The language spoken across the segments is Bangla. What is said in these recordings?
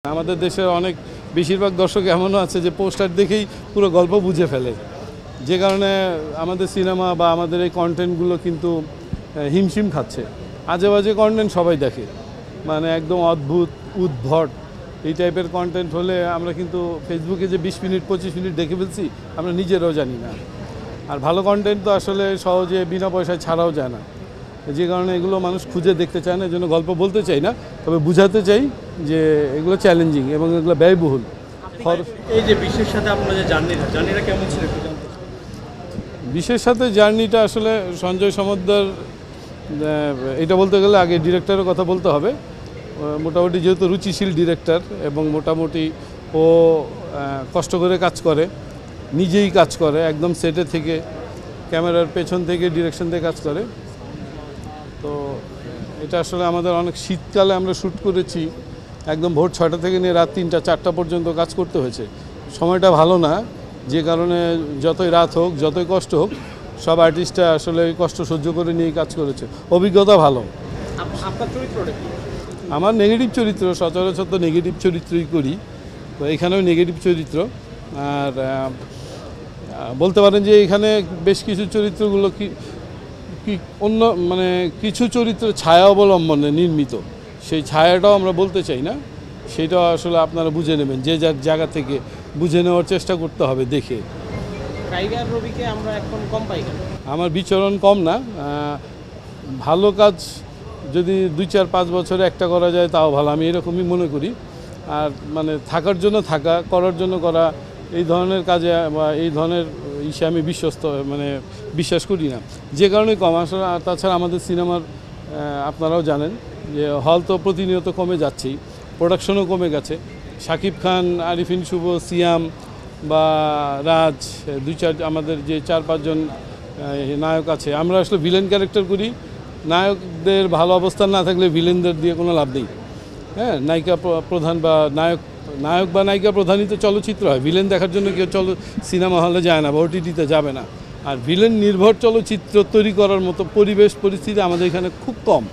আমাদের দেশের অনেক বেশিরভাগ দর্শক এমনও আছে যে পোস্টার দেখেই পুরো গল্প বুঝে ফেলে, যে কারণে আমাদের সিনেমা বা আমাদের এই কন্টেন্টগুলো কিন্তু হিমশিম খাচ্ছে। আজে বাজে কন্টেন্ট সবাই দেখে, মানে একদম অদ্ভুত উদ্ভট এই টাইপের কন্টেন্ট হলে আমরা কিন্তু ফেসবুকে যে 20 মিনিট 25 মিনিট দেখে ফেলছি আমরা নিজেরাও জানি না। আর ভালো কন্টেন্ট তো আসলে সহজে বিনা পয়সায় ছাড়াও যায় না, যে কারণে এগুলো মানুষ খুঁজে দেখতে চায় না। এই জন্য গল্প বলতে চাই না, তবে বুঝাতে চাই যে এগুলো চ্যালেঞ্জিং এবং এগুলো ব্যয়বহুল। এই যে বিশ্বের সাথে আপনারা যে জার্নিটা কেমন ছিল একটু জানতে। বিশ্বের সাথে জার্নিটা আসলে সঞ্জয় সমদ্দার, এটা বলতে গেলে আগে ডিরেক্টরের কথা বলতে হবে। মোটামুটি যেহেতু রুচিশীল ডিরেক্টর এবং মোটামুটি ও কষ্ট করে কাজ করে, নিজেই কাজ করে, একদম সেটে থেকে ক্যামেরার পেছন থেকে ডিরেকশন দিয়ে কাজ করে। তো এটা আসলে আমাদের অনেক শীতকালে আমরা শ্যুট করেছি, একদম ভোর 6টা থেকে নিয়ে রাত 3টা 4টা পর্যন্ত কাজ করতে হয়েছে। সময়টা ভালো না, যে কারণে যতই রাত হোক যতই কষ্ট হোক সব আর্টিস্টরা আসলে এই কষ্ট সহ্য করে নিয়ে কাজ করেছে। অভিজ্ঞতা ভালো। আপনার চরিত্রটা কি? আমার নেগেটিভ চরিত্র, সচরাচর তো নেগেটিভ চরিত্রই করি, তো এখানেও নেগেটিভ চরিত্র। আর বলতে পারেন যে এখানে বেশ কিছু চরিত্রগুলো কি অন্য মানে কিছু চরিত্র ছায়া অবলম্বনে নির্মিত, সেই ছায়াটাও আমরা বলতে চাই না, সেটাও আসলে আপনারা বুঝে নেবেন, যে যার জায়গা থেকে বুঝে নেওয়ার চেষ্টা করতে হবে দেখে। টাইগার রবিকে আমরা এখন কম পাই কেন? আমার বিচরণ কম না, ভালো কাজ যদি 2-4-5 বছরে একটা করা যায় তাও ভালো, আমি এরকমই মনে করি। আর মানে থাকার জন্য থাকা, করার জন্য করা, এই ধরনের কাজে বা এই ধরনের ইসে আমি বিশ্বাস করি না, যে কারণে কম আসলে। আর তাছাড়া আমাদের সিনেমার আপনারাও জানেন যে হল তো প্রতিনিয়ত কমে যাচ্ছেই, প্রোডাকশনও কমে গেছে। শাকিব খান, আরিফিন শুভ, সিয়াম বা রাজ, 2-4 আমাদের যে 4-5 জন নায়ক আছে, আমরা আসলে ভিলেন ক্যারেক্টার করি। নায়কদের ভালো অবস্থান না থাকলে ভিলেনদের দিয়ে কোনো লাভ নেই। হ্যাঁ, নায়িকা প্রধান বা নায়ক বা নায়িকা প্রধানই তো চলচ্চিত্র হয়, ভিলেন দেখার জন্য কেউ সিনেমা হলে যায় না বা ওটিটিতে যাবে না। আর ভিলেন নির্ভর চলচ্চিত্র তৈরি করার মতো পরিবেশ পরিস্থিতি আমাদের এখানে খুব কম,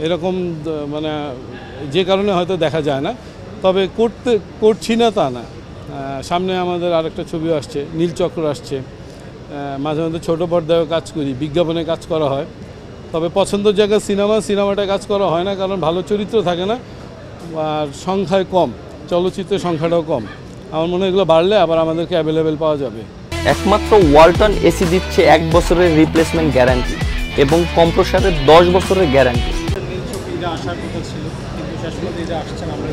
এরকম মানে যে কারণে হয়তো দেখা যায় না। তবে করছি না তা না, সামনে আমাদের আরেকটা ছবিও আসছে, নীলচক্র আসছে, মাঝে মাঝে ছোটো পর্দায়ও কাজ করি, বিজ্ঞাপনে কাজ করা হয়। তবে পছন্দের জায়গায় সিনেমাটায় কাজ করা হয় না, কারণ ভালো চরিত্র থাকে না আর সংখ্যায় কম, চলচ্চিত্রের সংখ্যাটাও কম। আমার মনে হয় এগুলো বাড়লে আবার আমাদেরকে অ্যাভেলেবেল পাওয়া যাবে। একমাত্র ওয়ালটন এসি দিচ্ছে 1 বছরের রিপ্লেসমেন্ট গ্যারান্টি এবং কম্প্রেসারের 10 বছরের গ্যারান্টি। আসার কথা ছিল কিন্তু শেষ পর্যন্ত আসছে না, আমরা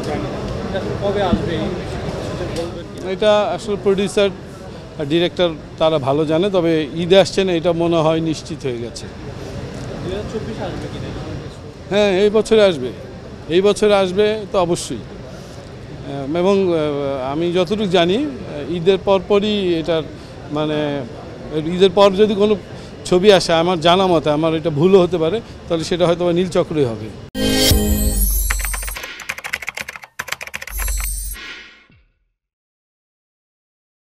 জানি না কবে আসবে। এটা আসলে প্রডিউসার আর ডিরেক্টর তারা ভালো জানে, তবে ঈদে আসছে না এটা মনে হয় নিশ্চিত হয়ে গেছে। 2024 আসবে কিনা? হ্যাঁ, এই বছরে আসবে তো অবশ্যই। এবং আমি যতটুকু জানি ঈদের পরপরই এটার মানে ঈদের পর যদি কোনো ছবি আসে, আমার জানা মতে, আমার এটা ভুলও হতে পারে, তাহলে সেটা হয়তো নীলচক্রই হবে।